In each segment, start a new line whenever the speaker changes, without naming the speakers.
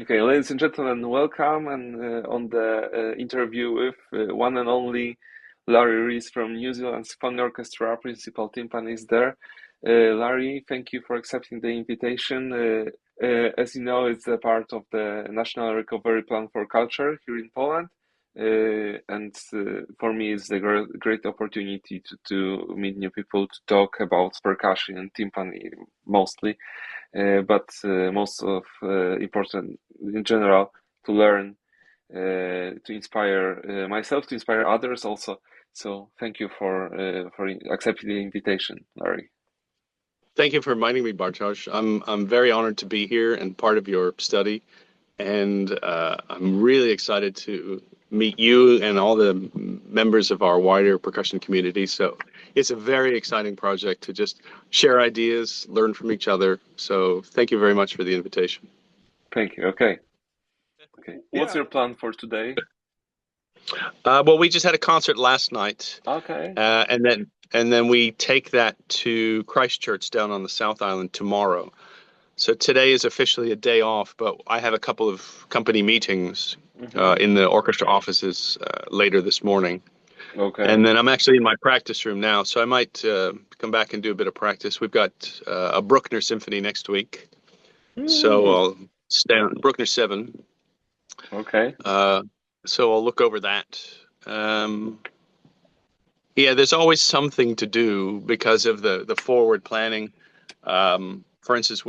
Okay, ladies and gentlemen, welcome and on the interview with one and only Larry Reese from New Zealand Symphony Orchestra, principal timpanist there. Larry, thank you for accepting the invitation. As you know, it's a part of the National Recovery Plan for Culture here in Poland. And for me, it's a great opportunity to meet new people, to talk about percussion and timpani mostly. But most of important in general to learn, to inspire myself, to inspire others also. So thank you for accepting the invitation, Larry.
Thank you for reminding me, Bartosz. I'm very honored to be here and part of your study, and I'm really excited to meet you and all the members of our wider percussion community. So it's a very exciting project to just share ideas, learn from each other. So thank you very much for the invitation.
Thank you. Okay. What's your plan for today?
Well, we just had a concert last night.
Okay.
And then we take that to Christchurch down on the South Island tomorrow. So today is officially a day off, but I have a couple of company meetings in the orchestra offices later this morning.
Okay.
And then I'm actually in my practice room now, so I might come back and do a bit of practice. We've got a Bruckner symphony next week, so I'll stay on Bruckner 7.
Okay.
So I'll look over that. Yeah, there's always something to do because of the forward planning. For instance,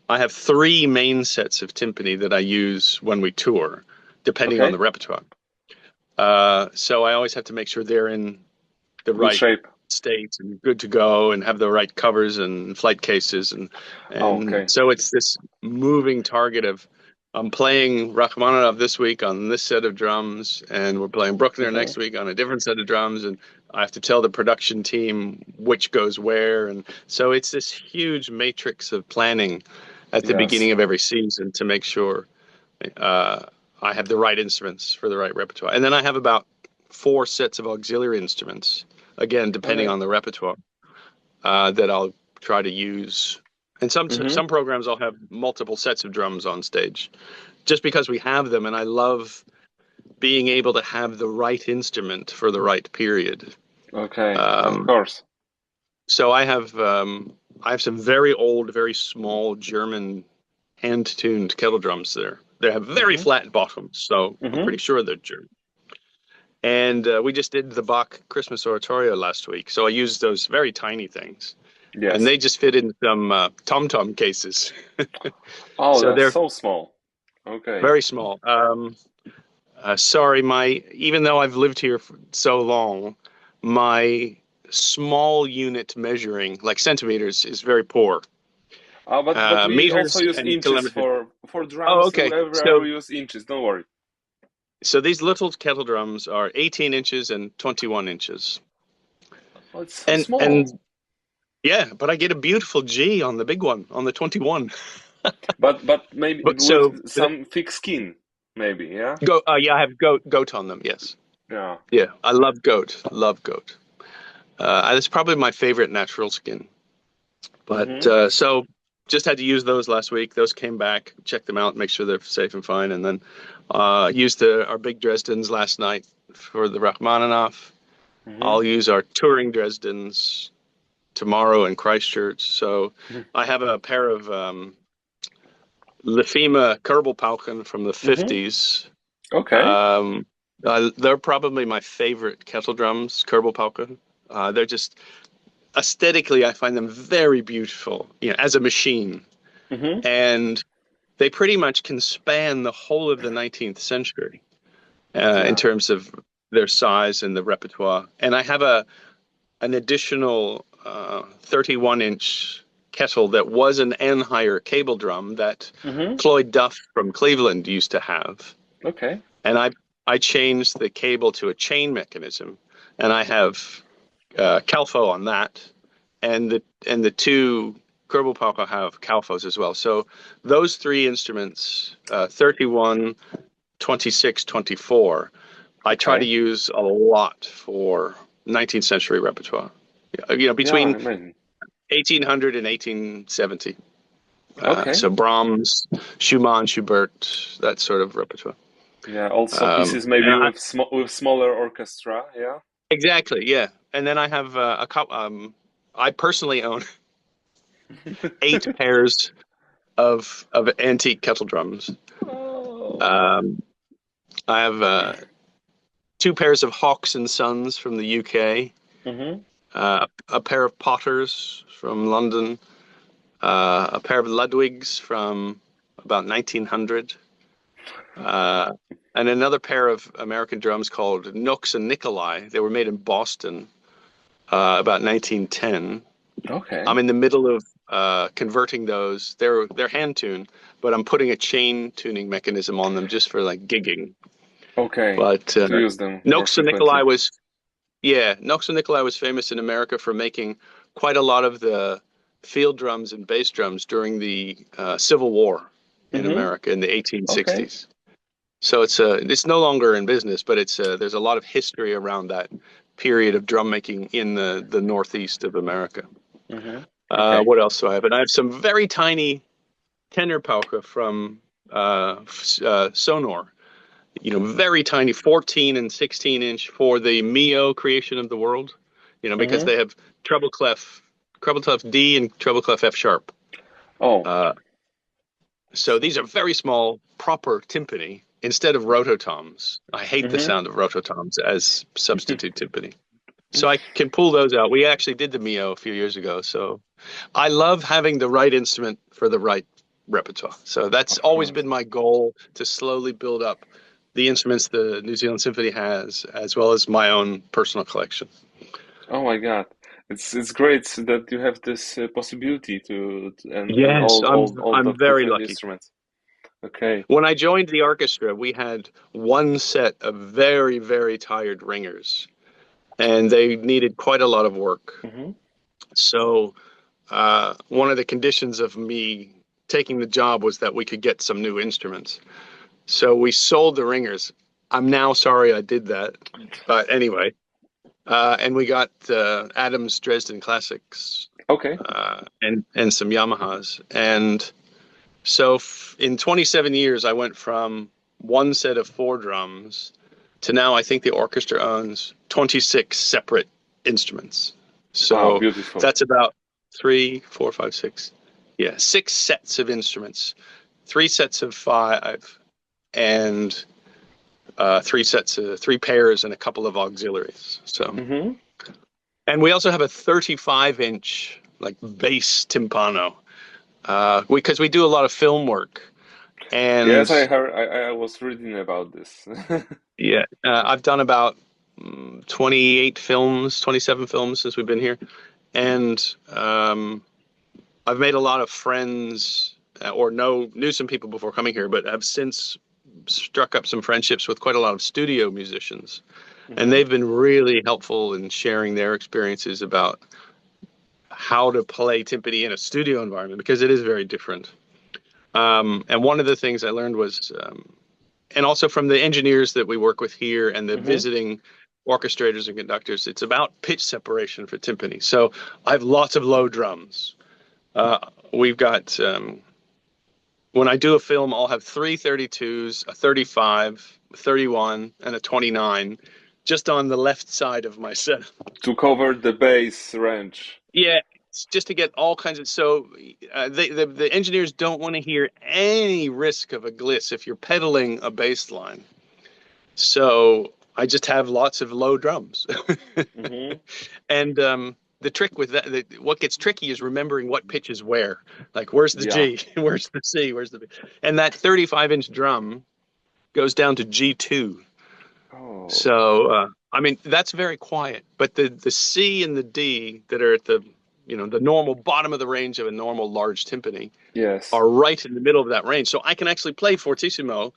I have 3 main sets of timpani that I use when we tour, depending on the repertoire. So I always have to make sure they're in the right shape, state, and good to go, and have the right covers and flight cases, and so it's this moving target of I'm playing Rachmaninoff this week on this set of drums, and we're playing Bruckner next week on a different set of drums, and I have to tell the production team which goes where, and so it's this huge matrix of planning at the beginning of every season to make sure I have the right instruments for the right repertoire. And then I have about 4 sets of auxiliary instruments, again, depending on the repertoire, that I'll try to use. And some programs I'll have multiple sets of drums on stage, just because we have them, and I love being able to have the right instrument for the right period.
Okay, of course.
So I have some very old, very small German hand-tuned kettle drums there. They have very flat bottoms, so I'm pretty sure they're German. And we just did the Bach Christmas Oratorio last week, so I used those very tiny things. Yes. And they just fit in some tom-tom cases.
Oh, so they're so small. Okay.
Very small. Sorry, even though I've lived here for so long, my small unit measuring, like centimeters, is very poor.
But we also use inches for drums.
Oh, okay.
So we use inches. Don't worry.
So these little kettle drums are 18 inches and 21 inches.
Oh, it's so small.
And yeah, but I get a beautiful G on the big one, on the 21.
but maybe with some thick skin, maybe, yeah?
Yeah, I have goat on them, yes.
Yeah.
Yeah, I love goat. That's probably my favorite natural skin. But so just had to use those last week. Those came back, checked them out, make sure they're safe and fine. And then used our big Dresdens last night for the Rachmaninoff. I'll use our touring Dresdens tomorrow in Christchurch. So I have a pair of Lefima Kurbelpauken from the 50s.
Okay.
They're probably my favorite kettle drums, Kurbelpauken. They're just aesthetically, I find them very beautiful, as a machine. And they pretty much can span the whole of the 19th century in terms of their size and the repertoire. And I have an additional 31-inch kettle that was an Anheuser cable drum that Cloyd Duff from Cleveland used to have.
Okay.
And I changed the cable to a chain mechanism, and I have Calfo on that, and the 2 Kurbelpauken have Calfos as well. So those 3 instruments, 31, 26, 24, I try to use a lot for 19th century repertoire. Between 1800 and 1870.
Okay.
So Brahms, Schumann, Schubert, that sort of repertoire.
Yeah. Also pieces maybe
And
with smaller orchestra. Yeah.
exactly, yeah. And then I have a couple. I personally own 8 pairs of antique kettle drums.
Oh.
Um, I have 2 pairs of Hawks and Sons from the UK,
Mm-hmm.
a pair of Potters from London, a pair of Ludwigs from about 1900, uh, and another pair of American drums called Nooks and Nikolai. They were made in Boston about 1910. I'm
Okay.
in the middle of converting those. They're hand tuned, but I'm putting a chain tuning mechanism on them just for like gigging.
Okay.
But
To use them more
Noakes and Nikolai
frequently.
was Yeah, Noakes and Nikolai was famous in America for making quite a lot of the field drums and bass drums during the Civil War in
Mm-hmm.
America in the
Okay.
1860s. So it's no longer in business, but there's a lot of history around that period of drum making in the Northeast of America.
Mm-hmm. Okay.
What else do I have? And I have some very tiny tenor pauka from Sonor. Very tiny, 14 and 16-inch for the Mio creation of the world. Because
Mm-hmm.
they have treble clef D and treble clef F sharp.
Oh.
Uh, so these are very small, proper timpani instead of rototoms. I hate the
Mm-hmm.
sound of rototoms as substitute timpani. So I can pull those out. We actually did the Mio a few years ago. So I love having the right instrument for the right repertoire. So that's
Of
always
course.
been my goal, to slowly build up the instruments the New Zealand Symphony has, as well as my own personal collection.
Oh my God. It's great that you have this possibility and
Yes,
all the
I'm very
different
lucky.
instruments. Okay.
When I joined the orchestra, we had one set of very, very tired ringers, and they needed quite a lot of work.
Mm-hmm.
So one of the conditions of me taking the job was that we could get some new instruments. So we sold the ringers. I'm now sorry I did that, but anyway. And we got Adams Dresden Classics
Okay.
and some Yamahas. And so in 27 years, I went from one set of 4 drums to now I think the orchestra owns 26 separate instruments.
Wow,
So
beautiful.
that's about 3, 4, 5, 6. Yeah, 6 sets of instruments, 3 sets of 5, and 3 pairs and a couple of auxiliaries. So,
Mm-hmm.
and we also have a 35-inch like bass timpano because we do a lot of film work.
Yes, I
And
heard. I was reading about this.
yeah, I've done about 28 films, 27 films since we've been here, and I've made a lot of friends or knew some people before coming here, but have since struck up some friendships with quite a lot of studio musicians. And
Mm-hmm.
they've been really helpful in sharing their experiences about how to play timpani in a studio environment, because it is very different. And one of the things I learned was, and also from the engineers that we work with here and the
Mm-hmm.
visiting orchestrators and conductors, it's about pitch separation for timpani. So I have lots of low drums. We've got, when I do a film, I'll have 3 32s, a 35, a 31, and a 29 just on the left side of my set.
To cover the bass range.
Yeah, it's just to get all kinds of. So the engineers don't want to hear any risk of a gliss if you're pedaling a bass line. So I just have lots of low drums.
Mm-hmm.
And the trick with that, what gets tricky is remembering what pitch is where. Like, where's the
Yeah.
G? Where's the C? Where's the B? And that 35-inch drum goes down to G2.
Oh,
So, I mean, that's very quiet. But the C and the D that are at the normal bottom of the range of a normal large timpani
yes.
are right in the middle of that range. So I can actually play fortissimo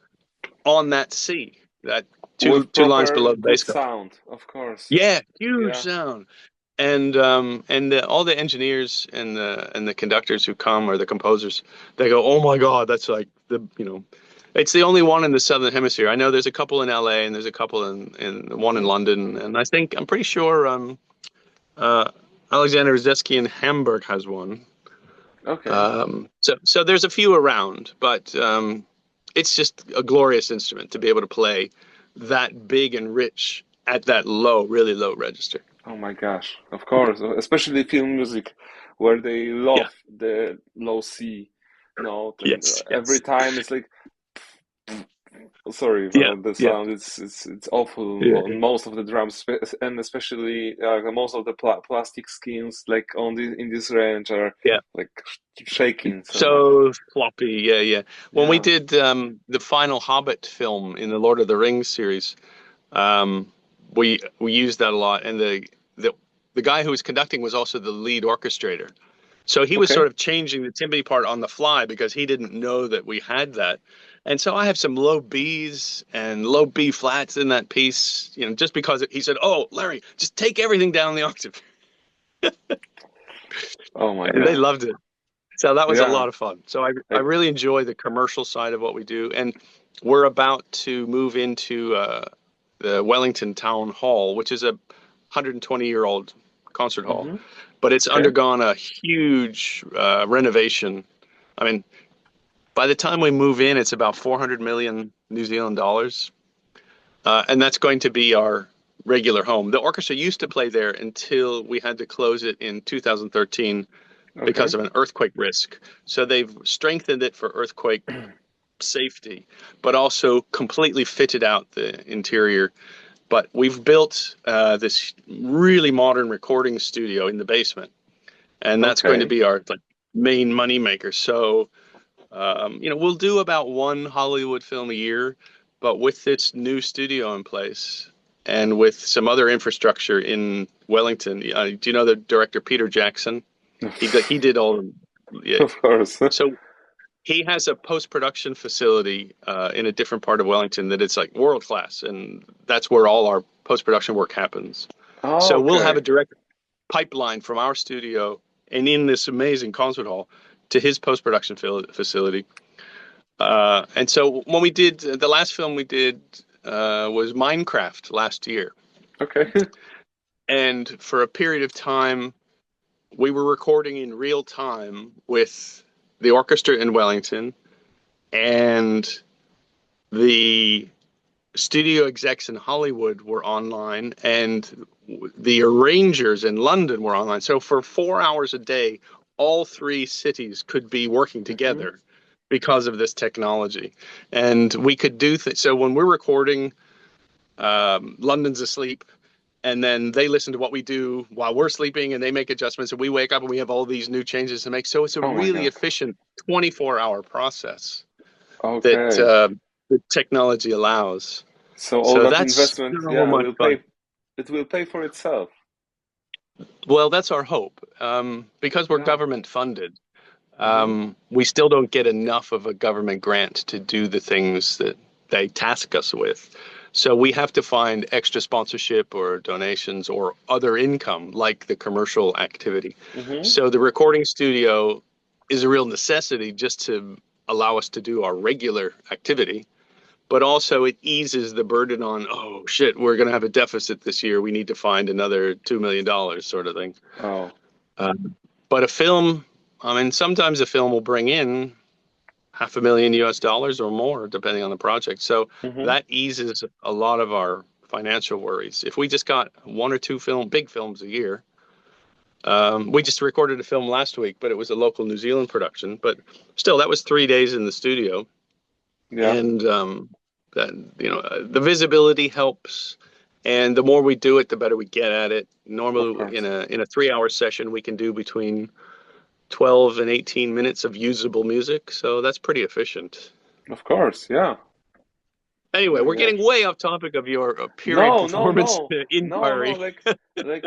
on that C, that
With
two lines
proper
below the
good
bass clef.
sound, of course.
Yeah, huge
Yeah.
sound. And all the engineers and the conductors who come, or the composers, they go, "Oh my God, that's like it's the only one in the Southern Hemisphere." I know there's a couple in LA and there's a couple in one in London, and I'm pretty sure uh, Alexander Zetsky in Hamburg has one.
Okay.
So there's a few around, but it's just a glorious instrument to be able to play that big and rich at that low, really low register.
Oh my gosh, of course, especially film music, where they
Yeah.
love the low C note, and
Yes.
every
Yes.
time it's like, sorry
Yeah.
about the
Yeah.
sound. It's awful
Yeah.
on most of the drums, and especially most of the plastic skins, like on the in this range, are
Yeah.
like shaking so much.
So floppy. Yeah. Yeah. When we
Yeah.
did the final Hobbit film in the Lord of the Rings series, um, we used that a lot, and the the guy who was conducting was also the lead orchestrator. So he was
Okay.
sort of changing the timpani part on the fly because he didn't know that we had that. And so I have some low Bs and low B flats in that piece, just because he said, "Oh, Larry, just take everything down the octave."
Oh my
And they
God.
loved it. So that was a
Yeah.
lot of fun. So I
I,
really enjoy the commercial side of what we do. And we're about to move into the Wellington Town Hall, which is a 120-year-old concert hall,
hmm
but it's
Okay.
undergone a huge renovation. I mean, by the time we move in, it's about 400 million New Zealand dollars. And that's going to be our regular home. The orchestra used to play there until we had to close it in 2013 because
Okay.
of an earthquake risk. So they've strengthened it for earthquake safety, but also completely fitted out the interior. But we've built this really modern recording studio in the basement, and that's going to
Okay.
be our like main money maker. So we'll do about one Hollywood film a year, but with this new studio in place and with some other infrastructure in Wellington, do you know the director Peter Jackson? He did all. Yeah.
Of course.
So he has a post-production facility in a different part of Wellington that it's like world class, and that's where all our post-production work happens. So we'll have a
Okay.
direct pipeline from our studio and in this amazing concert hall to his post-production facility. And so when we did the last film we did was Minecraft last year,
Okay.
and for a period of time we were recording in real time with the orchestra in Wellington and the studio execs in Hollywood were online and the arrangers in London were online. So for 4 hours a day, all three cities could be working
hmm
together because of this technology. And we could do so when we're recording, London's asleep. And then they listen to what we do while we're sleeping and they make adjustments. And we wake up and we have all these new changes to make. So it's a
Oh my
really
God.
efficient 24-hour process that
Okay.
the technology allows.
So all
So
that
that's
investment,
so
yeah,
much
will
fun.
pay. It will pay for itself.
Well, that's our hope. Because we're
Yeah.
government funded,
hmm
we still don't get enough of a government grant to do the things that they task us with. So we have to find extra sponsorship or donations or other income like the commercial activity.
hmm
So the recording studio is a real necessity just to allow us to do our regular activity, but also it eases the burden on, oh shit, we're going to have a deficit this year. We need to find another $2 million sort of thing.
Oh.
But a film, I mean, sometimes a film will bring in half a million US dollars or more, depending on the project. So
hmm
that eases a lot of our financial worries. If we just got one or two big films a year, we just recorded a film last week, but it was a local New Zealand production. But still, that was 3 days in the studio,
Yeah.
and that the visibility helps. And the more we do it, the better we get at it.
Of
Normally, in
course.
a 3-hour session, we can do between 12 and 18 minutes of usable music. So that's pretty efficient.
Of course. Yeah.
Anyway,
My
we're
gosh.
getting way off topic of your period
No, no,
performance
no, no, no.
inquiry.
Like,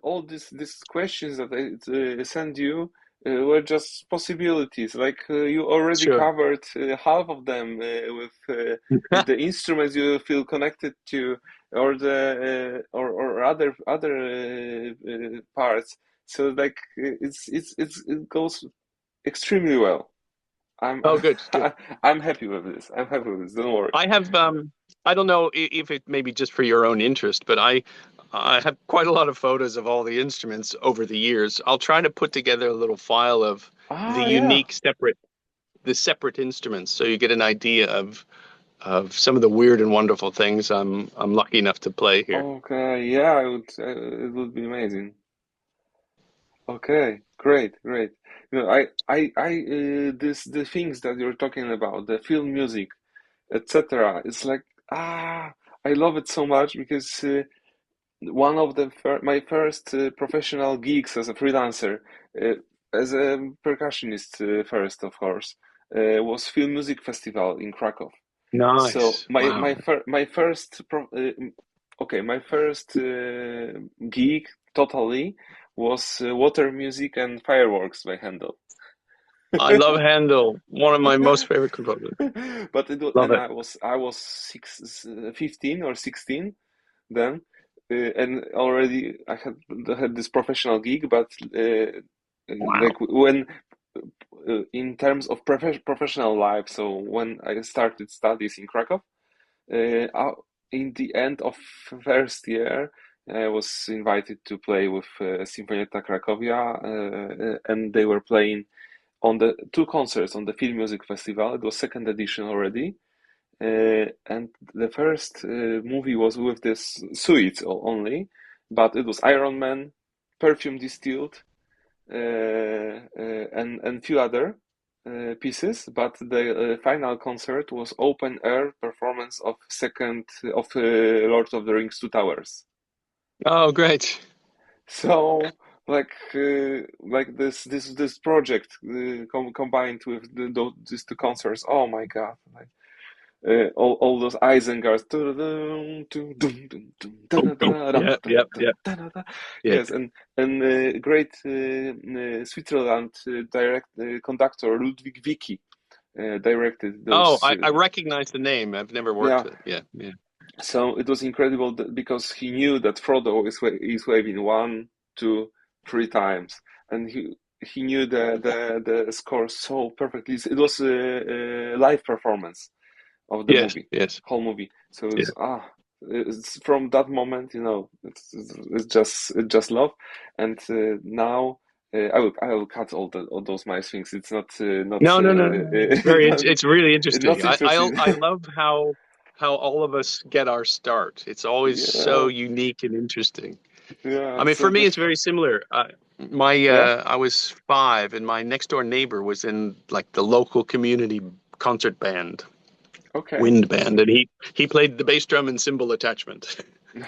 all these questions that I send you were just possibilities. Like, you already
Sure.
covered half of them with the instruments you feel connected to, or or other parts. So like, it goes extremely well. I'm
Oh, good, good.
I'm happy with this. I'm happy with this. Don't worry.
I have I don't know if it may be just for your own interest, but I have quite a lot of photos of all the instruments over the years. I'll try to put together a little file of the
Ah, yeah.
unique separate instruments, so you get an idea of some of the weird and wonderful things I'm lucky enough to play here.
Okay, yeah, it would be amazing. Okay, great, great. This the things that you're talking about, the film music, etc. It's like I love it so much because one of my first professional gigs as a freelancer, uh, as a percussionist first, of course, was Film Music Festival in Krakow. So
Nice. Wow.
my first okay, my first gig totally was water music and fireworks by Handel.
I love Handel, one of my most favorite composers.
But it was,
Love
and
it.
I was 15 or 16 then, and already I had this professional gig, but
Wow.
like when in terms of professional life, so when I started studies in Krakow, in the end of first year, I was invited to play with Sinfonietta Cracovia, and they were playing on the two concerts on the Film Music Festival. It was second edition already, and the first movie was with this suite only, but it was Iron Man, Perfume Distilled, and few other pieces. But the final concert was open air performance of second of Lord of the Rings Two Towers.
Oh, great.
So like this project combined with these two concerts. Oh my God! Like, all those Isengars.
Boom, boom. Yeah, yeah, yeah, yeah.
Yes, and great Switzerland conductor Ludwig Vicky directed
Oh,
those.
I recognize the name. I've never worked
Yeah,
with it. Yeah, yeah.
so it was incredible because he knew that Frodo is waving one, two, three times, and he knew the score so perfectly. It was a live performance of the
Yes,
movie,
yes.
whole movie. So
Yeah.
it's from that moment, it's just love. And now I will cut all those nice things. It's not
No, no, no, no. It's it's really interesting.
not interesting.
I love how all of us get our start. It's always so
Yeah,
unique and interesting. I
yeah.
mean,
So
for me, it's very similar.
yeah,
I was 5, and my next door neighbor was in like the local community concert band,
okay,
wind band, and he played the bass drum and cymbal attachment.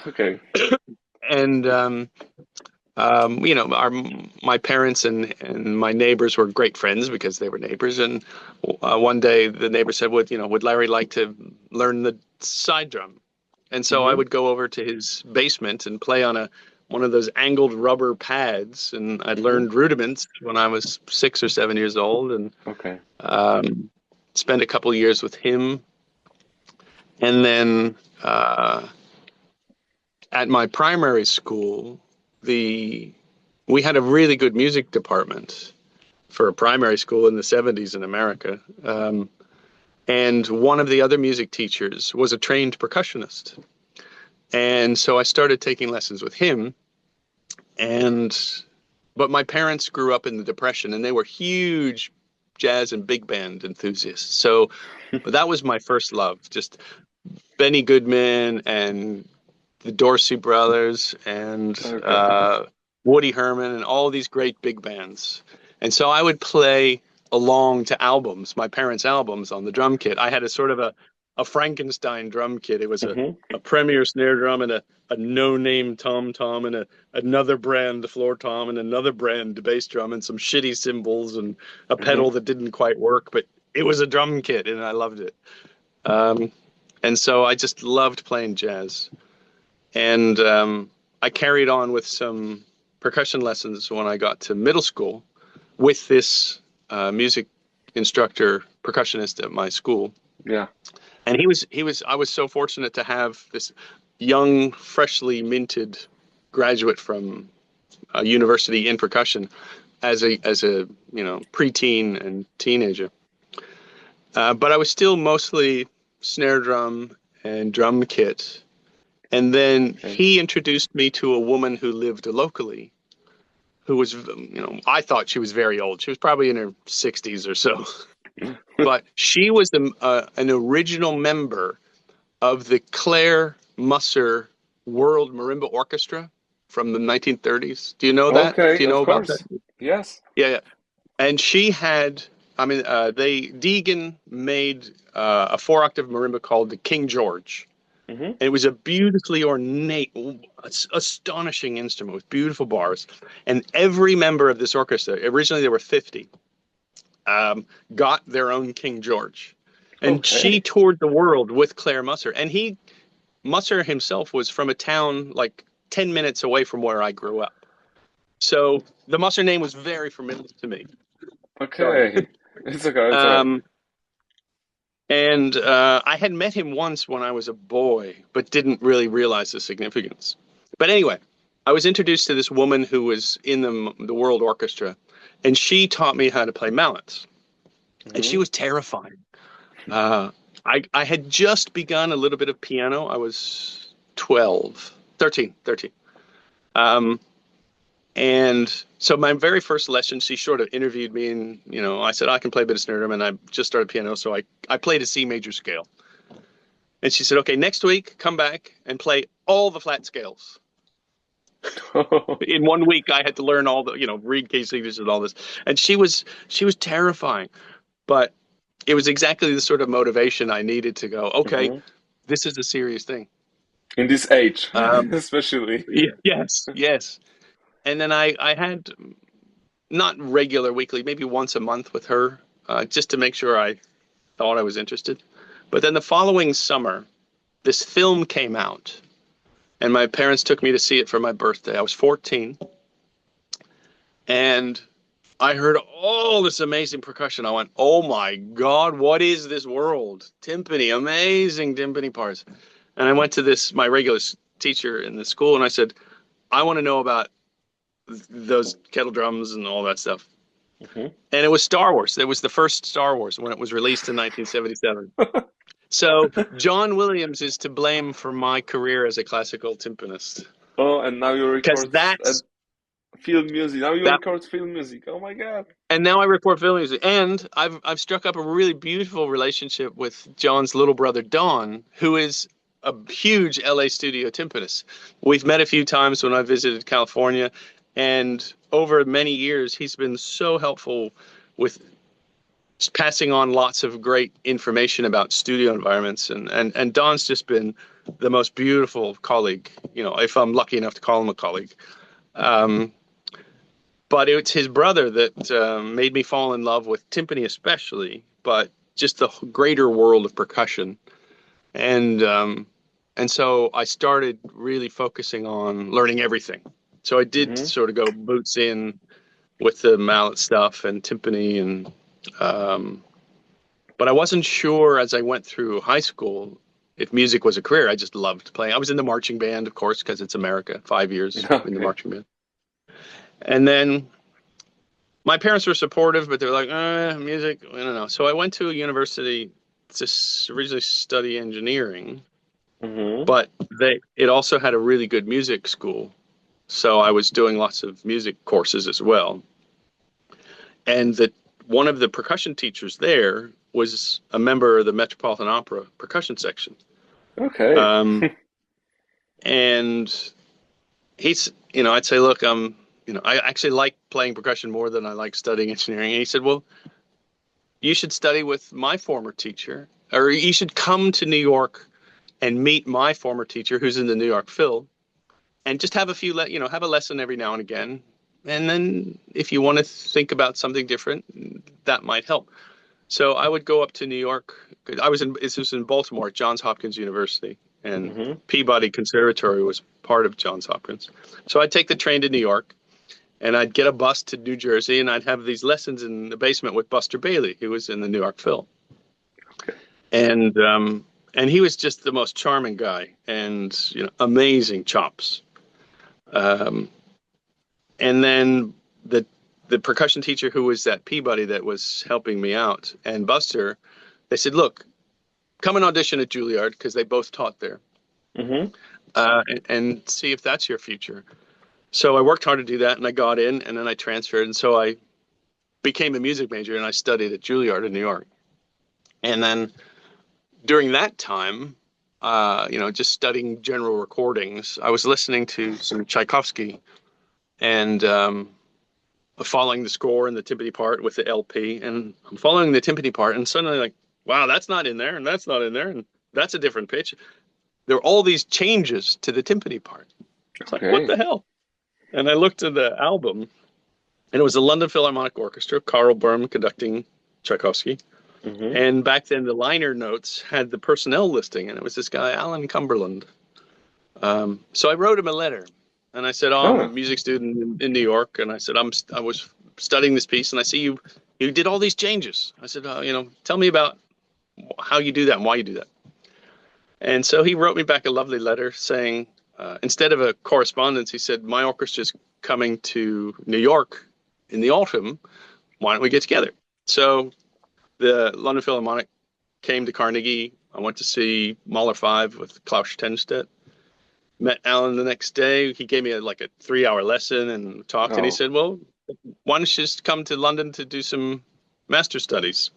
okay.
And our my parents and my neighbors were great friends because they were neighbors. And one day the neighbor said, would Larry like to learn the side drum?" And so I
Mm-hmm.
would go over to his basement and play on a one of those angled rubber pads, and I'd
Mm-hmm.
learned rudiments when I was 6 or 7 years old, and
Okay.
um, spent a couple of years with him. And then at my primary school, the we had a really good music department for a primary school in the 70s in America. And one of the other music teachers was a trained percussionist. And so I started taking lessons with him. And but my parents grew up in the Depression, and they were huge jazz and big band enthusiasts. So but that was my first love, just Benny Goodman and the Dorsey Brothers and
Okay.
Woody Herman and all these great big bands. And so I would play along to albums, my parents' albums on the drum kit. I had a sort of a Frankenstein drum kit. It was
Mm-hmm.
a Premier snare drum and a no-name tom tom and another brand floor tom and another brand bass drum and some shitty cymbals and a
Mm-hmm.
pedal that didn't quite work, but it was a drum kit and I loved it. Um, and so I just loved playing jazz. And I carried on with some percussion lessons when I got to middle school with this music instructor, percussionist at my school.
Yeah.
And I was so fortunate to have this young, freshly minted graduate from a university in percussion as a preteen and teenager. But I was still mostly snare drum and drum kit. And then
Okay.
he introduced me to a woman who lived locally, who was, I thought she was very old. She was probably in her 60s or so. But she was an original member of the Claire Musser World Marimba Orchestra from the 1930s. Do you know that? Do
Okay,
you
of
know about that?
course. Yes.
Yeah, yeah. And she had, Deegan made a 4-octave marimba called the King George.
Hmm.
It was a beautifully ornate, astonishing instrument with beautiful bars. And every member of this orchestra, originally there were 50, got their own King George. And she
Okay.
toured the world with Claire Musser. And Musser himself was from a town like 10 minutes away from where I grew up. So the Musser name was very familiar to me. Sorry.
Okay. It's okay. It's okay.
Um, and I had met him once when I was a boy, but didn't really realize the significance. But anyway, I was introduced to this woman who was in the World Orchestra, and she taught me how to play mallets. And she
Hmm.
was terrifying. I had just begun a little bit of piano. I was 13. And so my very first lesson, she sort of interviewed me, and I said I can play a bit of snare drum, and I just started piano, so I played a C major scale. And she said, okay, next week come back and play all the flat scales. In 1 week, I had to learn all the read case signatures and all this, and she was terrifying, but it was exactly the sort of motivation I needed to go, okay,
Hmm.
this is a serious thing.
In this age,
Um,
especially.
yes. And then I had not regular weekly, maybe once a month with her, just to make sure I thought I was interested. But then the following summer, this film came out, and my parents took me to see it for my birthday. I was 14, and I heard all this amazing percussion. I went, oh my God, what is this world? Timpani, amazing timpani parts. And I went to my regular teacher in the school, and I said, I want to know about those kettle drums and all that stuff.
Hmm.
And it was Star Wars. It was the first Star Wars when it was released in 1977. So John Williams is to blame for my career as a classical timpanist,
Oh, and now you
because
record film music. Now you
that
record film music. Oh my God.
and now I record film music, and I've struck up a really beautiful relationship with John's little brother Don, who is a huge LA studio timpanist. We've met a few times when I visited California, and over many years he's been so helpful with passing on lots of great information about studio environments, and Don's just been the most beautiful colleague, if I'm lucky enough to call him a colleague. Um, but it's his brother that made me fall in love with timpani especially, but just the greater world of percussion. And so I started really focusing on learning everything. So I did
Hmm.
sort of go boots in with the mallet stuff and timpani, and um, but I wasn't sure as I went through high school if music was a career. I just loved playing. I was in the marching band, of course, because it's America. 5 years in the
Okay.
marching band. And then my parents were supportive, but they're like, music, I don't know. So I went to a university to originally study engineering,
Hmm.
but it also had a really good music school. So I was doing lots of music courses as well. And one of the percussion teachers there was a member of the Metropolitan Opera percussion section.
Okay.
Um, and I'd say, look, I actually like playing percussion more than I like studying engineering. And he said, well, you should study with my former teacher, or you should come to New York and meet my former teacher who's in the New York Phil, and just have have a lesson every now and again. And then if you want to think about something different, that might help. So I would go up to New York. This was in Baltimore at Johns Hopkins University, and
Hmm.
Peabody Conservatory was part of Johns Hopkins. So I'd take the train to New York, and I'd get a bus to New Jersey, and I'd have these lessons in the basement with Buster Bailey, who was in the New York Phil.
Okay.
And he was just the most charming guy, and amazing chops. Um, and then the percussion teacher who was at Peabody that was helping me out, and Buster, they said, look, come and audition at Juilliard, because they both taught there.
Hmm.
and see if that's your future. So I worked hard to do that, and I got in, and then I transferred, and so I became a music major, and I studied at Juilliard in New York. And then during that time, just studying general recordings, I was listening to some Tchaikovsky and following the score and the timpani part with the LP, and I'm following the timpani part, and suddenly like, wow, that's not in there, and that's not in there, and that's a different pitch. There are all these changes to the timpani part. It's like, what
Okay.
the hell? And I looked at the album, and it was the London Philharmonic Orchestra, Karl Böhm conducting Tchaikovsky.
Mm-hmm.
And back then, the liner notes had the personnel listing, and it was this guy, Alan Cumberland. So I wrote him a letter, and I said, "Oh, I'm a
Oh.
music student in New York," and I said, I was studying this piece, and I see you did all these changes." I said, "Tell me about how you do that and why you do that." And so he wrote me back a lovely letter saying, instead of a correspondence, he said, "My orchestra's coming to New York in the autumn. Why don't we get together?" So the London Philharmonic came to Carnegie. I went to see Mahler 5 with Klaus Stenstedt. Met Alan the next day. He gave me a 3-hour lesson and talked, and he
Oh.
said, "Well, why don't you just come to London to do some master studies?"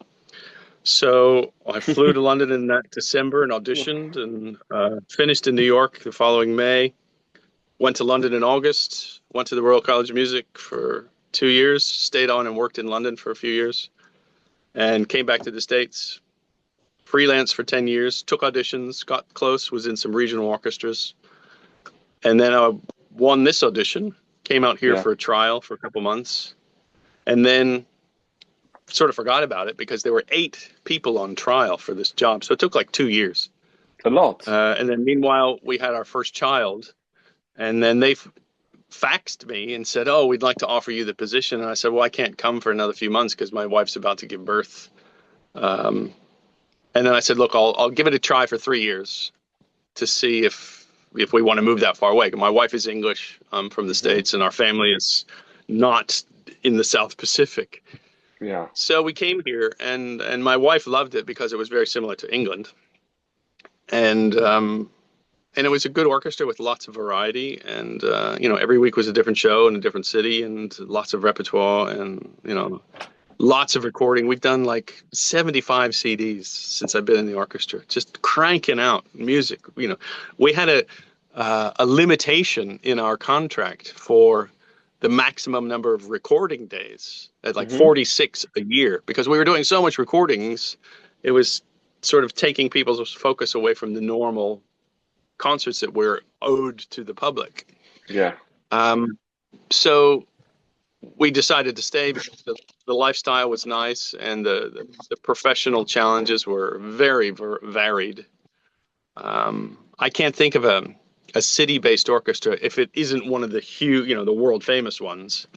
So I flew to London in that December and auditioned, and finished in New York the following May. Went to London in August. Went to the Royal College of Music for 2 years. Stayed on and worked in London for a few years, and came back to the States. Freelance for 10 years. Took auditions. Got close. Was in some regional orchestras. And then I won this audition, came out here
Yeah.
for a trial for a couple months, and then sort of forgot about it because there were 8 people on trial for this job. So it took like 2 years.
A lot.
And then meanwhile, we had our first child, and then they faxed me and said, "Oh, we'd like to offer you the position." And I said, "Well, I can't come for another few months because my wife's about to give birth." And then I said, "Look, I'll give it a try for 3 years to see if we want to move that far away." My wife is English. I'm from the
Mm-hmm.
States, and our family is not in the South Pacific.
Yeah.
So we came here, and my wife loved it because it was very similar to England, and it was a good orchestra with lots of variety, and every week was a different show in a different city, and lots of repertoire, and lots of recording. We've done like 75 CDs since I've been in the orchestra, just cranking out music. We had a limitation in our contract for the maximum number of recording days at like
Mm-hmm.
46 a year, because we were doing so much recordings. It was sort of taking people's focus away from the normal concerts that we're owed to the public.
Yeah.
So we decided to stay because the lifestyle was nice, and the professional challenges were very, very varied. I can't think of a city-based orchestra, if it isn't one of the huge, the world famous ones,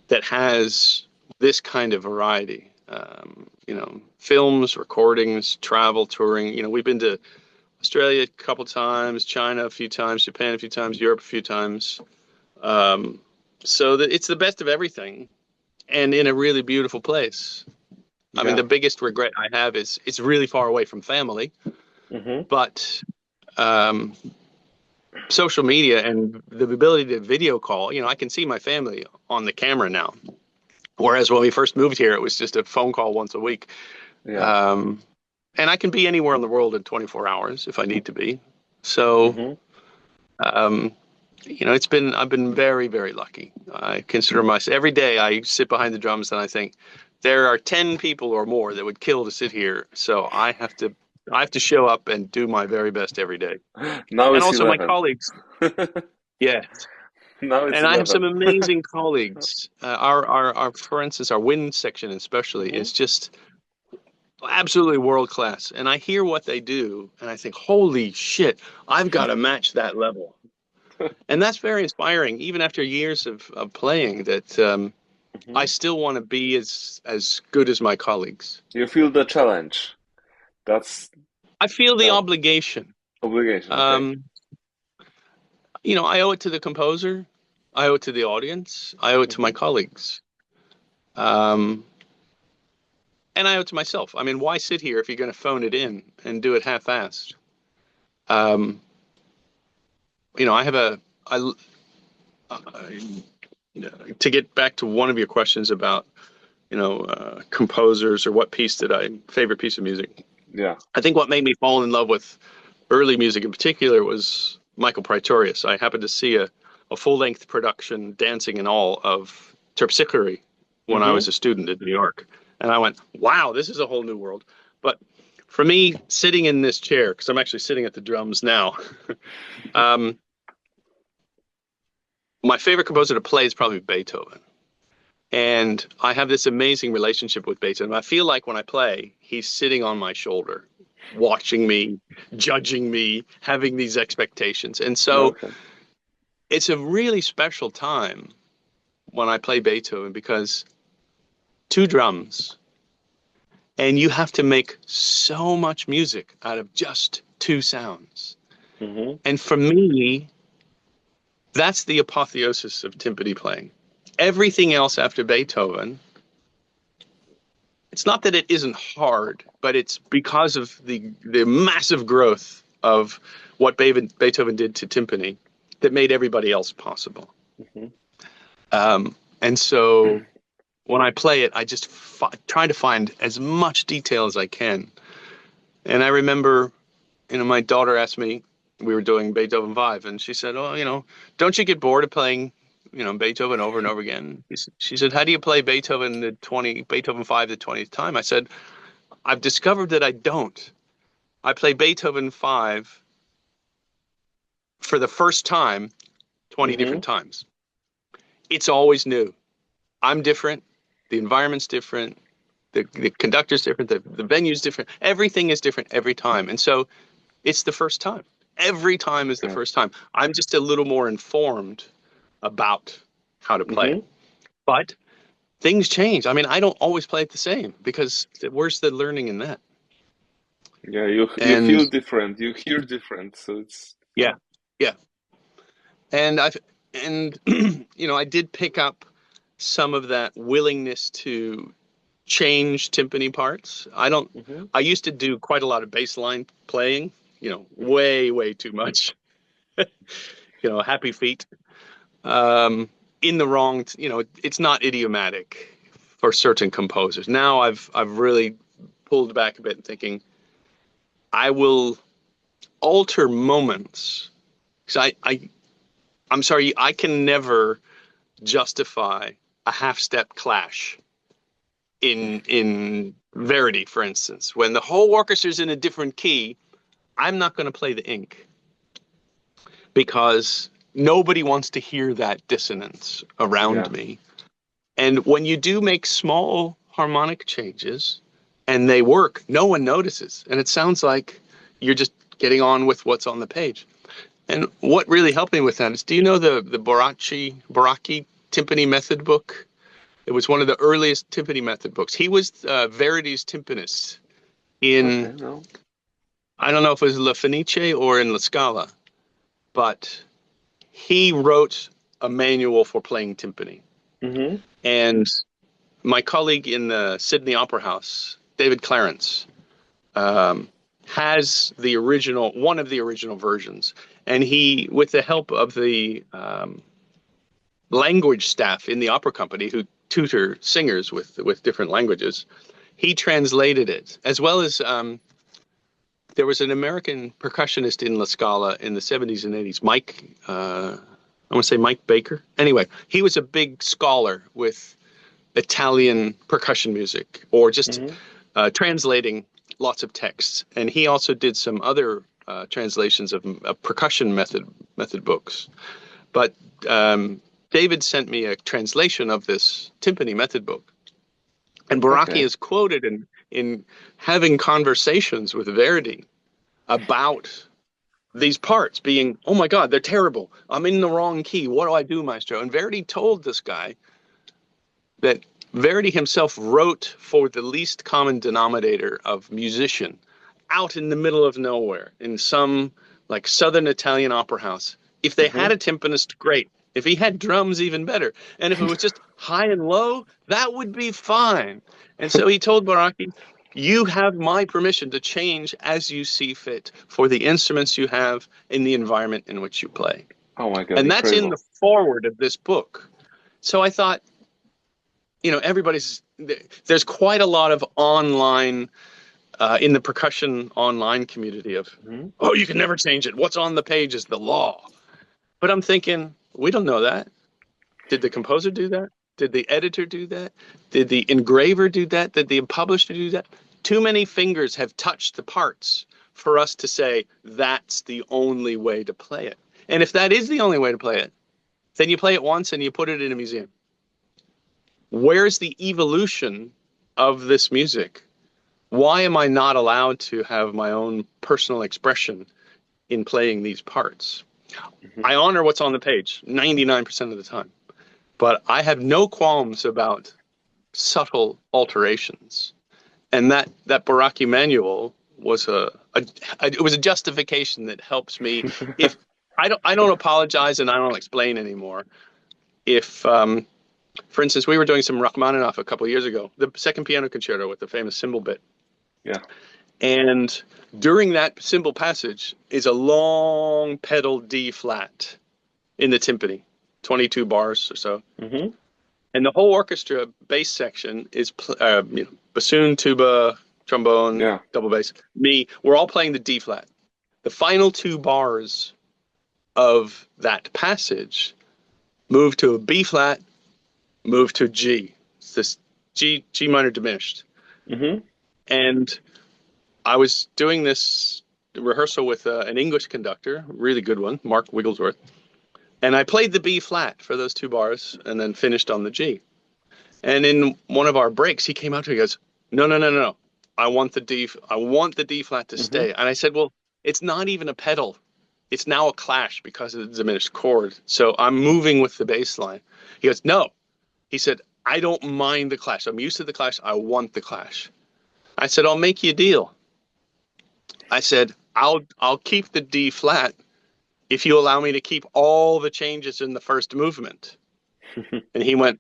that has this kind of variety. Films, recordings, travel, touring. We've been to Australia a couple times, China a few times, Japan a few times, Europe a few times. So that it's the best of everything, and in a really beautiful place. I mean,
Yeah.
the biggest regret I have is it's really far away from family,
Mm-hmm.
but social media and the ability to video call, I can see my family on the camera now. Whereas when we first moved here, it was just a phone call once a week.
Yeah.
And I can be anywhere in the world in 24 hours if I need to be. So,
Mm-hmm.
I've been very, very lucky. I consider myself, every day I sit behind the drums and I think there are 10 people or more that would kill to sit here. So I have to show up and do my very best every day.
Now
And
it's
also my
11.
colleagues. Yes.
Now it's
And I have some
11.
amazing colleagues. Our, for instance, our wind section especially
Mm-hmm.
is just absolutely world class. And I hear what they do and I think, holy shit, I've got to match that level. And that's very inspiring, even after years of playing, that I
Mm-hmm.
still want to be as good as my colleagues.
You feel the challenge. That's
I feel the
the
obligation.
obligation. Okay.
Um, I owe it to the composer. I owe it to the audience. I owe it to my
Mm-hmm.
colleagues. Um, and I owe it to myself. I mean, why sit here if you're going to phone it in and do it half-assed? Um, I have to get back to one of your questions about, composers or favorite piece of music.
Yeah.
I think what made me fall in love with early music in particular was Michael Praetorius. I happened to see a full-length production, dancing and all, of Terpsichore when I was a student in New York. And I went, wow, this is a whole new world. But for me, sitting in this chair, because I'm actually sitting at the drums now, my favorite composer to play is probably Beethoven. And I have this amazing relationship with Beethoven. I feel like when I play, he's sitting on my shoulder, watching me, judging me, having these expectations. And so it's a really special time when I play Beethoven, because 2 drums, and you have to make so much music out of just 2 sounds. And for me, that's the apotheosis of timpani playing. Everything else after Beethoven, it's not that it isn't hard, but it's because of the massive growth of what Beethoven did to timpani that made everybody else possible. And so when I play it, I just try to find as much detail as I can. And I remember, my daughter asked me, we were doing Beethoven 5, and she said, oh, don't you get bored of playing, Beethoven over and over again? She said, how do you play Beethoven 5 the 20th time? I said, I've discovered that I don't. I play Beethoven 5 for the first time 20 different times. It's always new. I'm different. The environment's different. The conductor's different. The venue's different. Everything is different every time. And so it's the first time. Every time is the first time. I'm just a little more informed about how to play. But things change. I mean, I don't always play it the same, because where's the learning in that?
Yeah, you feel different. You hear different. So it's...
Yeah. And I did pick up some of that willingness to change timpani parts. I used to do quite a lot of bass line playing, way too much. Happy feet. In the wrong, it's not idiomatic for certain composers. Now I've really pulled back a bit and thinking, I will alter moments, because I'm sorry, I can never justify a half-step clash in Verdi, for instance. When the whole orchestra's in a different key, I'm not going to play the ink, because nobody wants to hear that dissonance around me. And when you do make small harmonic changes and they work, no one notices. And it sounds like you're just getting on with what's on the page. And what really helped me with that is, do you know the Baracchi timpani method book? It was one of the earliest timpani method books. He was Verdi's timpanist in, I don't know if it was La Fenice or in La Scala, but he wrote a manual for playing timpani. And my colleague in the Sydney Opera House, David Clarence, has one of the original versions. And he, with the help of the language staff in the opera company who tutor singers with different languages, he translated it, as well as there was an American percussionist in La Scala in the 70s and 80s, I want to say Mike Baker. Anyway, he was a big scholar with Italian percussion music, or just translating lots of texts. And he also did some other translations of percussion method books. But David sent me a translation of this timpani method book. And Baracchi is quoted in having conversations with Verdi about these parts being, oh my God, they're terrible. I'm in the wrong key. What do I do, maestro? And Verdi told this guy that Verdi himself wrote for the least common denominator of musician out in the middle of nowhere in some like southern Italian opera house. If they had a timpanist, great. If he had drums, even better. And if it was just high and low, that would be fine. And so he told Baracchi, You have my permission to change as you see fit for the instruments you have in the environment in which you play.
Oh my God,
And that's in the
incredible.
forward of this book. So I thought, there's quite a lot of online, in the percussion online community of,
Hmm.
oh, you can never change it. What's on the page is the law. But I'm thinking, we don't know that. Did the composer do that? Did the editor do that? Did the engraver do that? Did the publisher do that? Too many fingers have touched the parts for us to say that's the only way to play it. And if that is the only way to play it, then you play it once and you put it in a museum. Where's the evolution of this music? Why am I not allowed to have my own personal expression in playing these parts?
Hmm.
I honor what's on the page 99% of the time, but I have no qualms about subtle alterations. And that Baraki manual was it was a justification that helps me. If I don't apologize and I don't explain anymore. If for instance, we were doing some Rachmaninoff a couple of years ago, the second piano concerto with the famous cymbal bit.
Yeah.
And during that cymbal passage is a long pedal D flat in the timpani, 22 bars or so.
Hmm.
And the whole orchestra bass section is bassoon, tuba, trombone,
Yeah.
double bass. Me, we're all playing the D flat. The final two bars of that passage move to a B flat, move to G. It's this G minor diminished.
Hmm.
And I was doing this rehearsal with an English conductor, really good one, Mark Wigglesworth. And I played the B flat for those two bars and then finished on the G. And in one of our breaks, he came out to me and goes, no, no, no, no, no. I want the D flat to
Hmm.
stay. And I said, well, it's not even a pedal. It's now a clash because of the diminished chord. So I'm moving with the bass line. He goes, no. He said, I don't mind the clash. I'm used to the clash. I want the clash. I said, I'll make you a deal. I said, I'll keep the D flat if you allow me to keep all the changes in the first movement. And he went,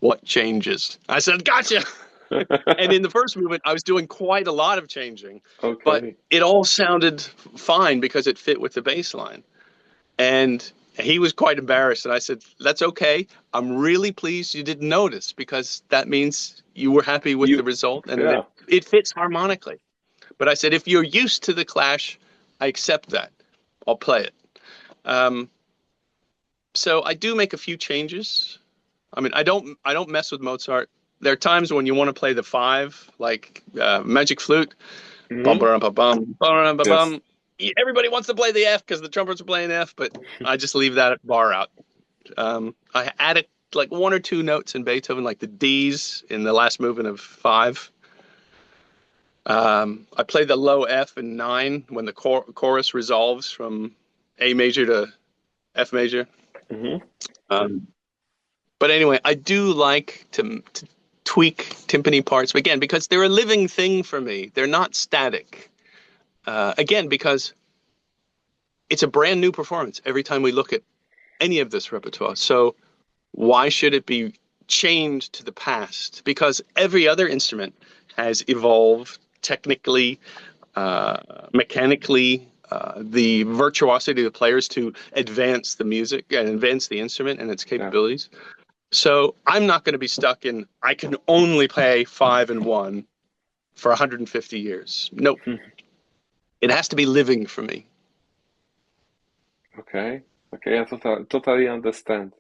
what changes? I said, gotcha. And in the first movement, I was doing quite a lot of changing, but
Okay.
it all sounded fine because it fit with the bass line. And he was quite embarrassed. And I said, that's okay. I'm really pleased you didn't notice because that means you were happy with the
You,
result and
yeah.
it fits harmonically. But I said, if you're used to the clash, I accept that. I'll play it. Um, so I do make a few changes. I mean, I don't mess with Mozart. There are times when you want to play the five, like Magic Flute, bum
Hmm.
bum bum bum bum bum
Yes.
bum. Everybody wants to play the F because the trumpets are playing F, but I just leave that bar out. I added like one or two notes in Beethoven, like the D's in the last movement of five. I play the low F in 9 when the chorus resolves from A major to F major.
Hmm.
Um, but anyway, I do like to tweak timpani parts again because they're a living thing for me. They're not static. Again, because it's a brand new performance every time we look at any of this repertoire. So why should it be chained to the past? Because every other instrument has evolved technically, mechanically, the virtuosity of the players to advance the music and advance the instrument and its
Yeah.
capabilities. So I'm not going to be stuck in, I can only play 5 and 1 for 150 years. Nope. It has to be living for me.
Okay. Okay. I totally understand.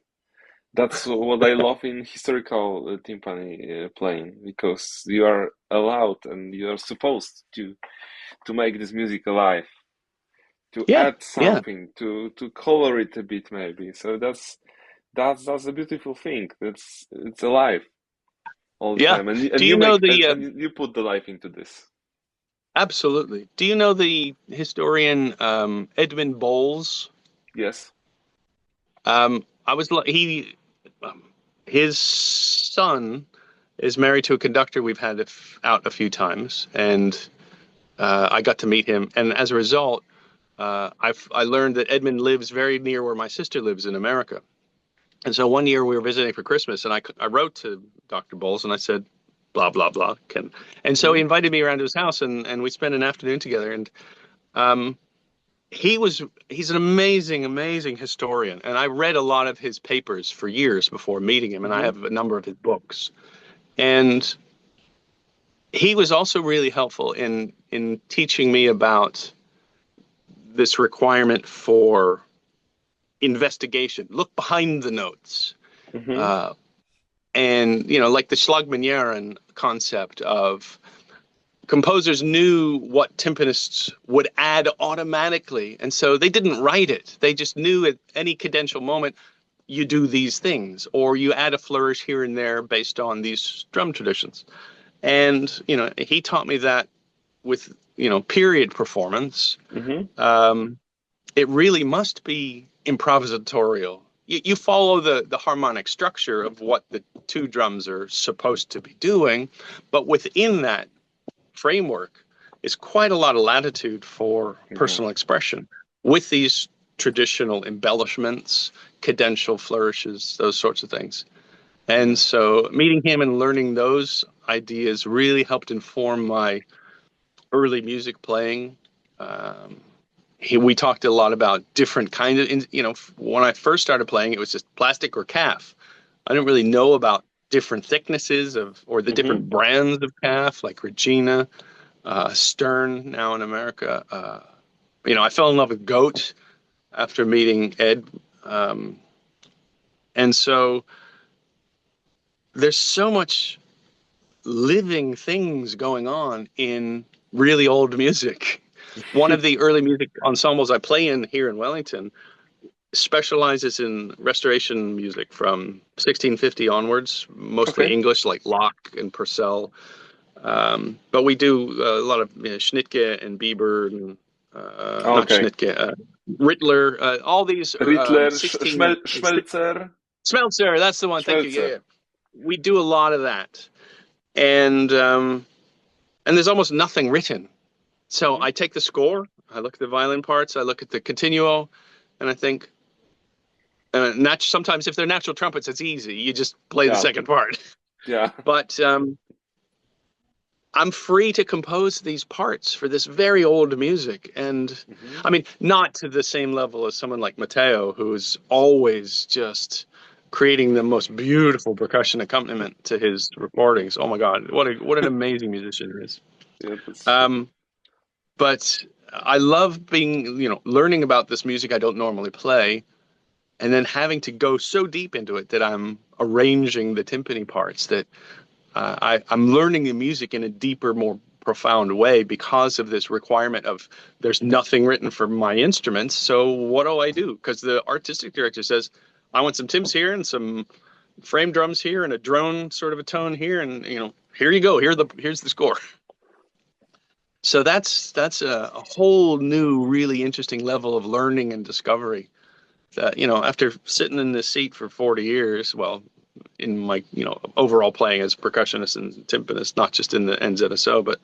That's what I love in historical timpani playing because you are allowed and you are supposed to make this music alive, to
Yeah.
add
Yeah.
something, to color it a bit maybe. So that's a beautiful thing. It's alive all the
Yeah.
time, and
Do
you
you know
make
the,
and you put the life into this.
absolutely. Do you know the historian Edmund Bowles?
Yes.
I was he um, his son is married to a conductor we've had out a few times, and I got to meet him. And as a result, I learned that Edmund lives very near where my sister lives in America. And so one year we were visiting for Christmas, and I wrote to Dr. Bowles and I said, blah, blah, blah. And so he invited me around to his house, and we spent an afternoon together. And um, he's an amazing, amazing historian. And I read a lot of his papers for years before meeting him, and I have a number of his books. And he was also really helpful in teaching me about this requirement for investigation, look behind the notes. And, like the Schlagmannerian concept of composers knew what timpanists would add automatically. And so they didn't write it. They just knew at any cadential moment, you do these things, or you add a flourish here and there based on these drum traditions. And, he taught me that with, period performance, it really must be improvisatorial. You follow the harmonic structure of what the two drums are supposed to be doing, but within that framework is quite a lot of latitude for personal expression with these traditional embellishments, cadential flourishes, those sorts of things. And so meeting him and learning those ideas really helped inform my early music playing. We talked a lot about different kinds of, when I first started playing, it was just plastic or calf. I didn't really know about different thicknesses or the different brands of calf, like Regina, Stern now in America. I fell in love with goat after meeting Ed. And so there's so much living things going on in really old music. One of the early music ensembles I play in here in Wellington specializes in restoration music from 1650 onwards, mostly English, like Locke and Purcell. But we do a lot of Schnittke and Bieber and not Schnittke, Rittler, all these
Rittler,
16
Schmelzer.
Schmelzer, that's the one. Thank you. Yeah. We do a lot of that, and there's almost nothing written. So I take the score, I look at the violin parts, I look at the continuo, and I think, sometimes if they're natural trumpets, it's easy. You just play the second part.
Yeah.
But I'm free to compose these parts for this very old music. And I mean, not to the same level as someone like Matteo, who's always just creating the most beautiful percussion accompaniment to his recordings. Oh my God, what an amazing musician he is.
Yeah,
but I love learning about this music I don't normally play, and then having to go so deep into it that I'm arranging the timpani parts, that I'm learning the music in a deeper, more profound way because of this requirement of there's nothing written for my instruments. So what do I do? Because the artistic director says, I want some tims here and some frame drums here and a drone sort of a tone here, and here you go. Here's the score. So that's a whole new, really interesting level of learning and discovery that, after sitting in this seat for 40 years, well, in my, overall playing as percussionist and timpanist, not just in the NZSO, but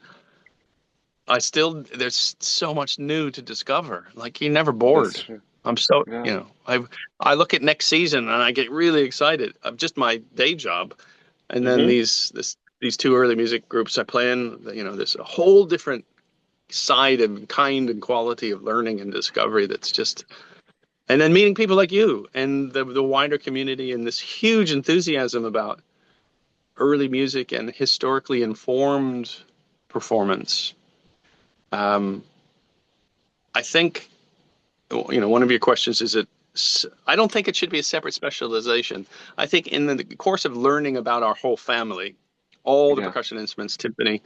there's so much new to discover. Like, you're never bored. I'm so, I look at next season and I get really excited of just my day job. And then these two early music groups I play in, there's a whole different side and kind and quality of learning and discovery that's just, and then meeting people like you and the wider community and this huge enthusiasm about early music and historically informed performance. I think, one of your questions is I don't think it should be a separate specialization. I think in the course of learning about our whole family, all the percussion instruments, timpani,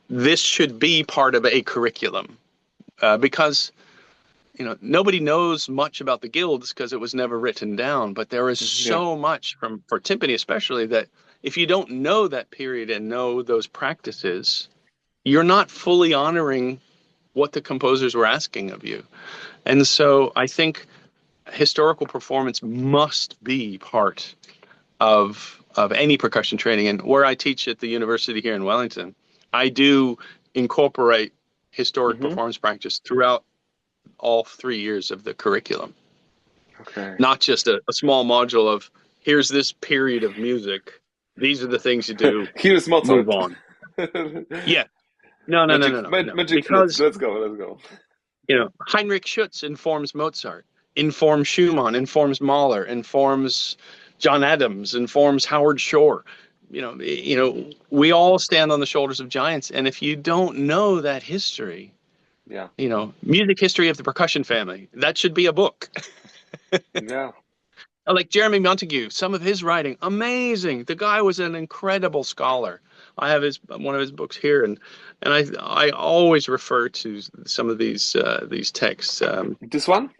this should be part of a curriculum, because nobody knows much about the guilds because it was never written down. But there is so much for timpani, especially, that if you don't know that period and know those practices, you're not fully honoring what the composers were asking of you. And so I think historical performance must be part of any percussion training. And where I teach at the university here in Wellington, I do incorporate historic performance practice throughout all 3 years of the curriculum.
Okay.
Not just a small module of here's this period of music These are the things you do.
Here's
Move
Mozart.
on. Yeah. No.
Magic flute.
Because,
Let's go.
Heinrich Schütz informs Mozart, informs Schumann, informs Mahler, informs John Adams, informs Howard Shore. We all stand on the shoulders of giants. And if you don't know that history,
Yeah.
Music history of the percussion family, that should be a book.
Yeah.
Like Jeremy Montague, some of his writing, amazing. The guy was an incredible scholar. I have one of his books here, and I always refer to some of these texts.
This one?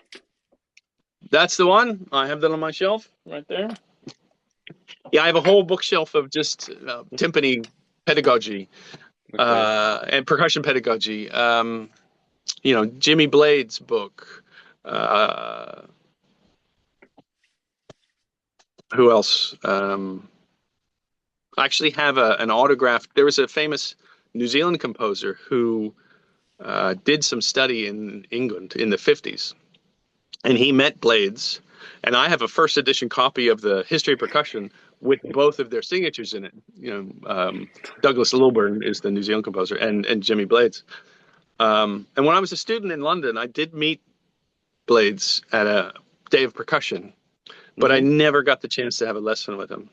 That's the one. I have that on my shelf right there. Yeah, I have a whole bookshelf of just timpani pedagogy, and percussion pedagogy. Jimmy Blade's book. Who else? I actually have an autograph. There was a famous New Zealand composer who did some study in England in the 50s. And he met Blades. And I have a first edition copy of the History of Percussion with both of their signatures in it. Douglas Lilburn is the New Zealand composer, and Jimmy Blades. And when I was a student in London, I did meet Blades at a day of percussion. But I never got the chance to have a lesson with him.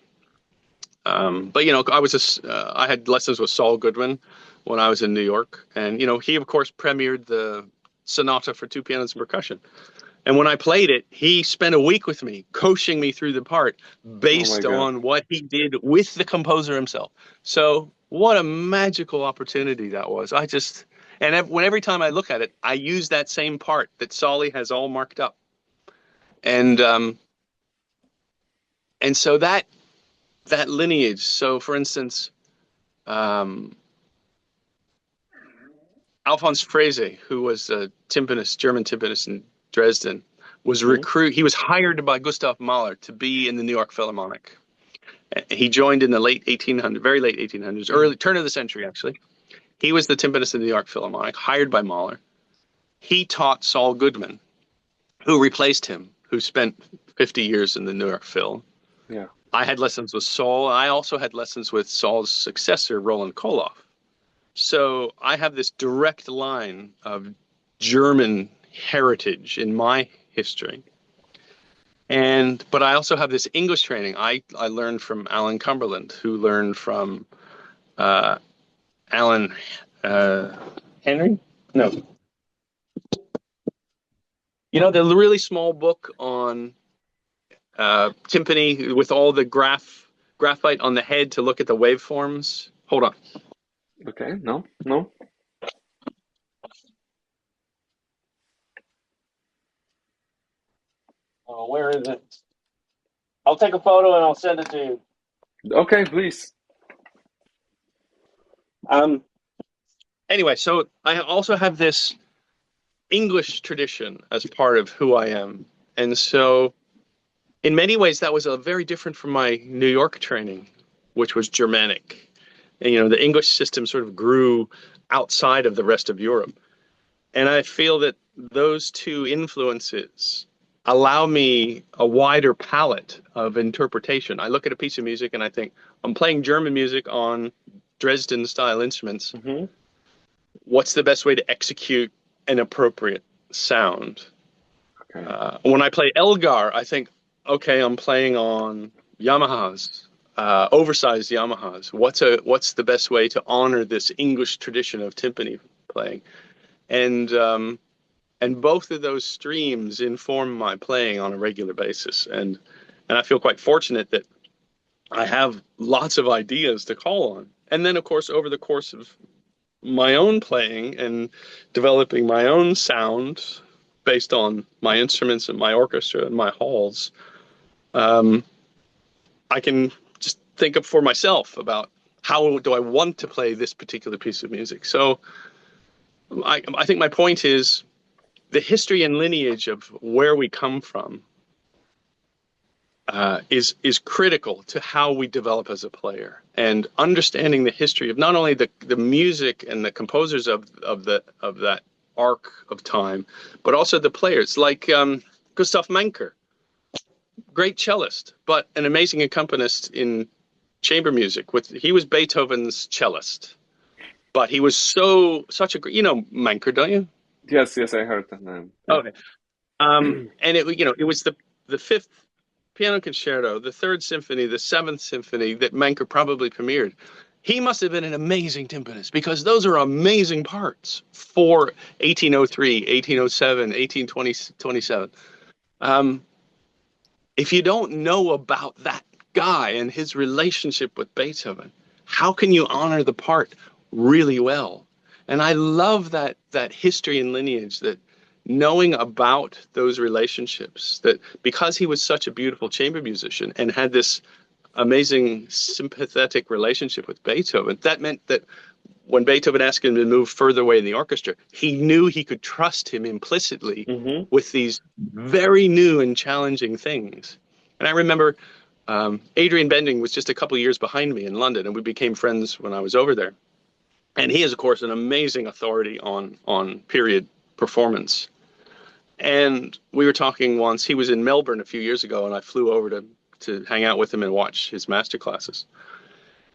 But I had lessons with Saul Goodwin when I was in New York, and he of course premiered the Sonata for two pianos and percussion. And when I played it, he spent a week with me, coaching me through the part based on what he did with the composer himself. So what a magical opportunity that was! Every time I look at it, I use that same part that Solly has all marked up, and so that lineage. So, for instance, Alphonse Frese, who was a timpanist, German timpanist in Dresden, was He was hired by Gustav Mahler to be in the New York Philharmonic. He joined in the late 1800s, very late 1800s, early turn of the century, actually. He was the timpanist in the New York Philharmonic, hired by Mahler. He taught Saul Goodman, who replaced him, who spent 50 years in the New York Phil.
Yeah.
I had lessons with Saul. I also had lessons with Saul's successor, Roland Koloff. So I have this direct line of German heritage in my history. But I also have this English training. I learned from Alan Cumberland, who learned from Alan Henry? No. The really small book on timpani with all the graphite on the head to look at the waveforms. Hold on.
Okay, no.
Oh, where is it? I'll take a photo and I'll send it to you.
Okay, please.
Anyway, so I also have this English tradition as part of who I am. And so in many ways, that was very different from my New York training, which was Germanic. And, the English system sort of grew outside of the rest of Europe. And I feel that those two influences allow me a wider palette of interpretation. I look at a piece of music and I think, I'm playing German music on Dresden-style instruments. Mm-hmm. What's the best way to execute an appropriate sound? Okay. When I play Elgar, I think, okay, I'm playing on Yamahas, oversized Yamahas. What's the best way to honor this English tradition of timpani playing? And both of those streams inform my playing on a regular basis. And I feel quite fortunate that I have lots of ideas to call on. And then, of course, over the course of my own playing and developing my own sound based on my instruments and my orchestra and my halls, I can just think of for myself about how do I want to play this particular piece of music. So I think my point is the history and lineage of where we come from is critical to how we develop as a player, and understanding the history of not only the music and the composers of that arc of time, but also the players like Gustav Manker, great cellist, but an amazing accompanist in chamber music. He was Beethoven's cellist, but he was such a great, you know, Manker, don't you?
Yes, yes, I heard that name. Yeah.
Okay. And it was the fifth piano concerto, the third symphony, the seventh symphony that Manker probably premiered. He must have been an amazing timpanist because those are amazing parts for 1803, 1807, 1827. If you don't know about that guy and his relationship with Beethoven, how can you honor the part really well? And I love that history and lineage, that knowing about those relationships, that because he was such a beautiful chamber musician and had this amazing sympathetic relationship with Beethoven, that meant that when Beethoven asked him to move further away in the orchestra, he knew he could trust him implicitly with these very new and challenging things. And I remember Adrian Bending was just a couple of years behind me in London, and we became friends when I was over there. And he is, of course, an amazing authority on period performance. And we were talking once. He was in Melbourne a few years ago, and I flew over to hang out with him and watch his master classes.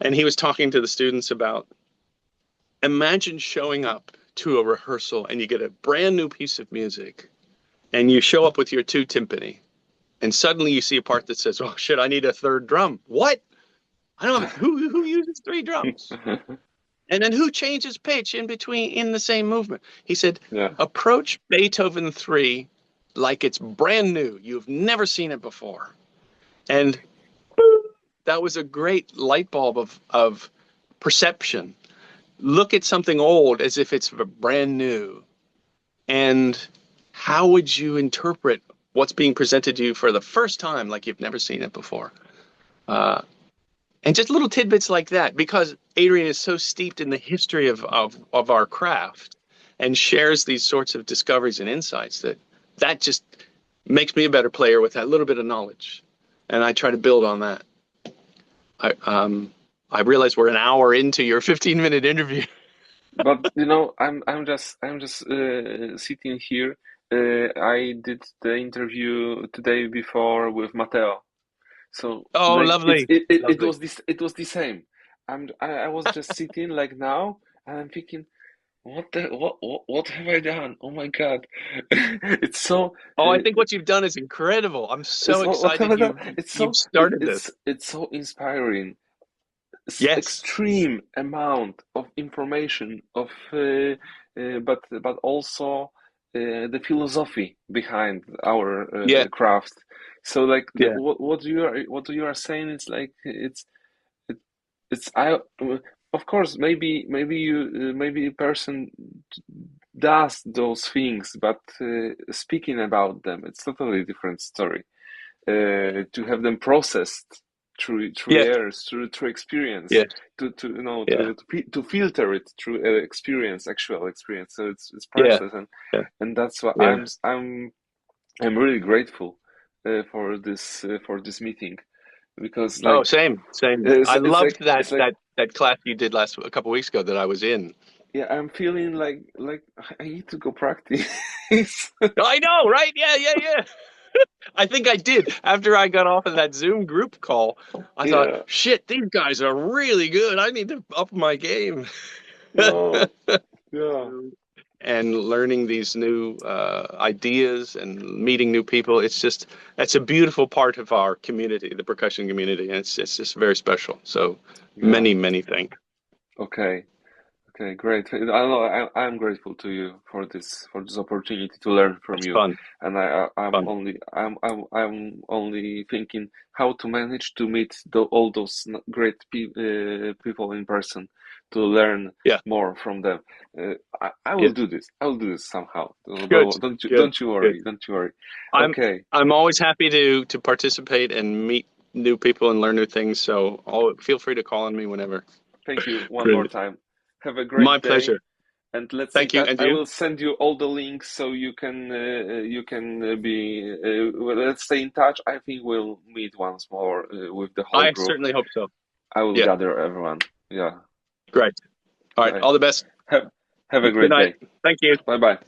And he was talking to the students about, imagine showing up to a rehearsal and you get a brand new piece of music and you show up with your 2 timpani and suddenly you see a part that says, oh shit, I need a 3rd drum. What? I don't know. Who uses 3 drums? And then who changes pitch in the same movement? He said, approach Beethoven 3 like it's brand new. You've never seen it before. And that was a great light bulb of perception. Look at something old as if it's brand new. And how would you interpret what's being presented to you for the first time like you've never seen it before? And just little tidbits like that, because Adrian is so steeped in the history of our craft and shares these sorts of discoveries and insights that just makes me a better player with that little bit of knowledge. And I try to build on that. I realize we're an hour into your 15-minute interview.
But you know, I'm just sitting here. I did the interview today before with Matteo. So like
lovely.
it was the same. I was just sitting like now, and I'm thinking, what have I done? Oh my God, it's so.
I think what you've done is incredible. I'm so excited you've started this.
It's so inspiring.
Yes.
Extreme amount of information but also the philosophy behind our craft. So like what you are saying, it's like it's I of course maybe a person does those things, but speaking about them, it's totally different story. To have them processed through years, through experience, to you know to filter it through actual experience. So it's process, and that's why I'm really grateful for this meeting, because like
same. I loved that class you did a couple of weeks ago that I was in.
Yeah, I'm feeling like I need to go practice.
I know, right? Yeah. I think I did. After I got off of that Zoom group call, I thought, shit, these guys are really good. I need to up my game. And learning these new ideas and meeting new people, that's a beautiful part of our community, the percussion community, and it's just very special. So many thanks.
Okay, great. I'm grateful to you for this opportunity to learn from you.
Fun.
And I'm only thinking how to manage to meet all those great people in person, to learn more from them. I will do this. I will do this somehow.
Good.
Don't you worry. Don't you worry. Okay.
I'm always happy to participate and meet new people and learn new things. So feel free to call on me whenever.
Thank you one more time. Have a great day.
My pleasure.
And let's
thank you. And
I will send you all the links so you can let's stay in touch. I think we'll meet once more with the whole group.
I certainly hope so.
I will gather everyone. Yeah.
Great. All right. All the best.
Have a great day.
Thank you.
Bye bye.